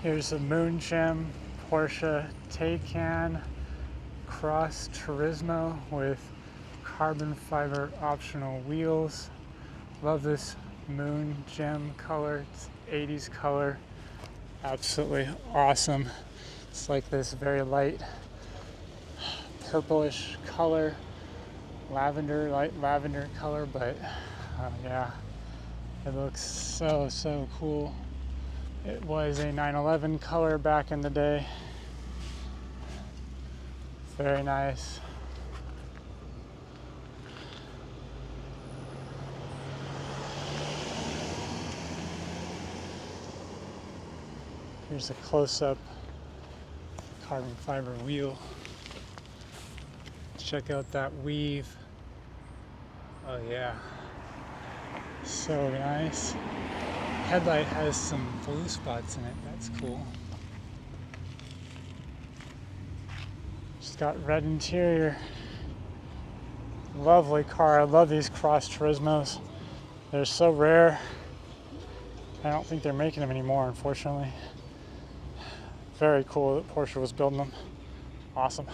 Here's a Moon Gem Porsche Tacan Cross Turismo with carbon fiber optional wheels. Love this Moon Gem color. It's 80s color. Absolutely awesome. It's like this very light purplish color, light lavender color, but yeah, it looks so cool. It was a 911 color back in the day. Very nice. Here's a close-up carbon fiber wheel. Check out that weave. Oh yeah, so nice. Headlight has some blue spots in it. That's cool. It's got red interior. Lovely car. I love these Cross Turismos. They're so rare. I don't think they're making them anymore, unfortunately. Very cool that Porsche was building them. Awesome.